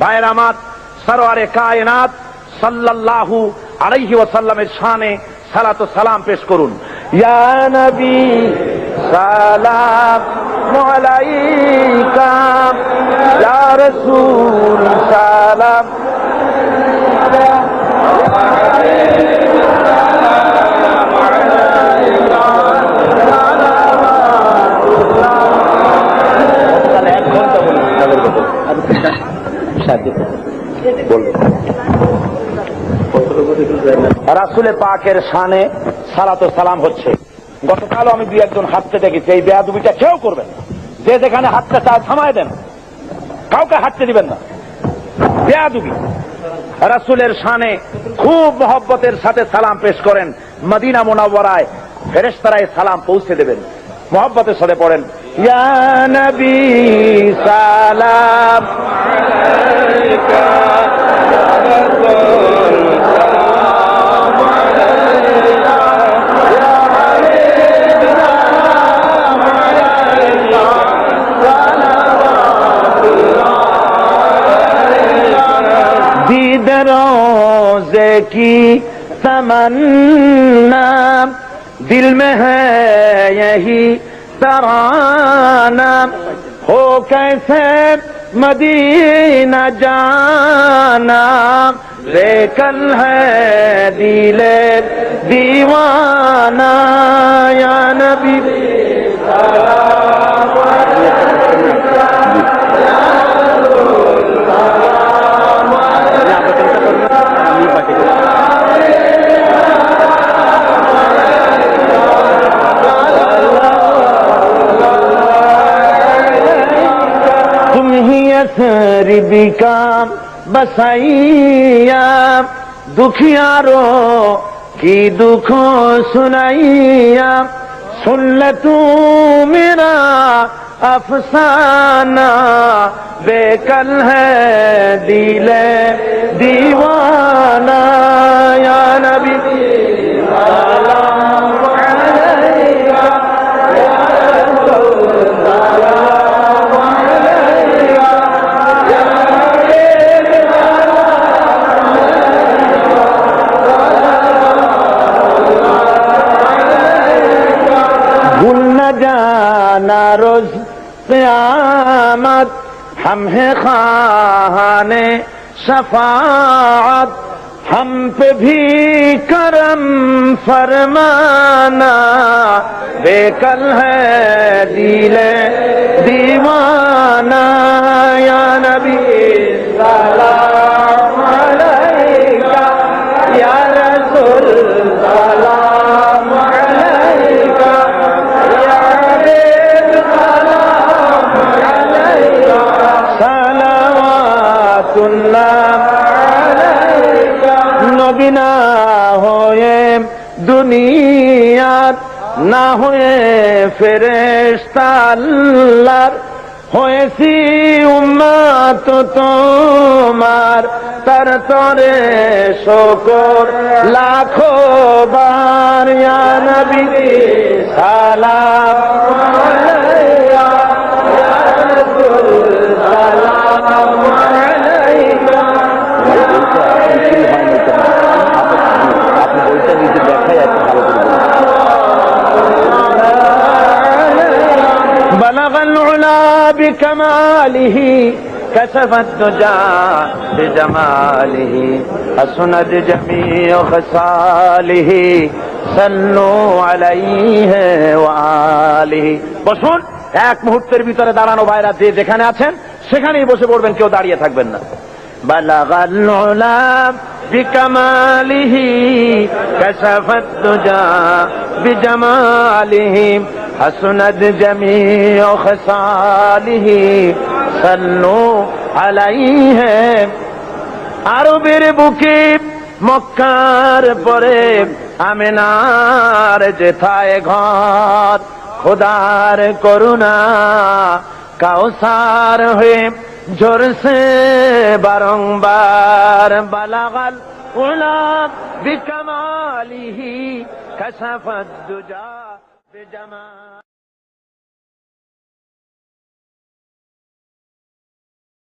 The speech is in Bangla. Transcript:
ভাইয়ের আমার, সরওয়ারে কায়নাত সাল্লাল্লাহু আলাইহি ওয়াসাল্লামের শানে সালাত ও সালাম পেশ করুন। ইয়া নবী সালাম আলাইকা, ইয়া রাসূল সালাম রাসূলে পাকের শানে সালাত ও সালাম হচ্ছে। গতকালও আমি দুই একজন হাঁটতে দেখেছি, এই বেয়াদবিটা কেউ করবেন না। যে যেখানে হাঁটতে চায় থামায় দেন, কাউকে হাঁটতে দিবেন না। বেয়াদবি। রাসূলের শানে খুব মহব্বতের সাথে সালাম পেশ করেন। মদিনা মুনাওয়ারায় ফেরেশতারা সালাম পৌঁছে দেবেন। মহব্বতের সাথে পড়েন, ইয়া নবী সালাম আলাইকা, ইয়া রাসূল সালাম আলাইকা, ইয়া হাবিবাল্লাহ আলাইকা সালাওয়াতুল্লাহ আলাইকা। दीद रोज़े की तमन्ना दिल में है यही तराना, हो कैसे मदीना जाना, बेकल है दिले दीवाना, या नबी सलाम अलैका, या रसूल सलाम अलैका। तुम ही असरब का बसैया, दुखियारों की दुख सुनैया, सुन ले तू मेरा अफसाना, बेकल है दिले दीवाना, या नबी सलाम अलैका, या रसूल सलाम अलैका, या भूल न जाना रोज क़यामत, हम है ख़ाने शफ़ाअत, हम पे भी करम फरमाना, बेकल है दिले दीवाना, या नबी सलाम अलैका, या रसूल सलाम अलैका, या हबीब सलाम अलैका, सलावातुल्लाह नबी ना होए दुनियात, ना होए ফেরেশতা আল্লাহর, হয়েছি উম্মত তোমার, তার তরে শুকর লাখো বার, ইয়া নবী সালাম আলাইকা, ইয়া রাসূল সালাম আলাইকা। আপনি বলতে নিজে দেখাই আছে ভালো করে। بلغ العلا بكماله كشف الدجى بجماله حسنت جميع خصاله صلوا عليه وآله। বসুন, এক মুহূর্তের ভিতরে দাঁড়ানো ভাইরা যে যেখানে আছেন সেখানেই বসে পড়বেন, কেউ দাঁড়িয়ে থাকবেন না। بلغ العلا بكماله كشف الدجى بجماله حسنت جميع خصاله صلوا عليه। আরবের বুকে মক্কার পরে আমিনার যেথায় ঘর, খোদার করুণা কাউসার হয়ে ঝরছে বারংবার। বালাগাল উলা বিকামালিহি কাশাফাদ দুজা বিজামা।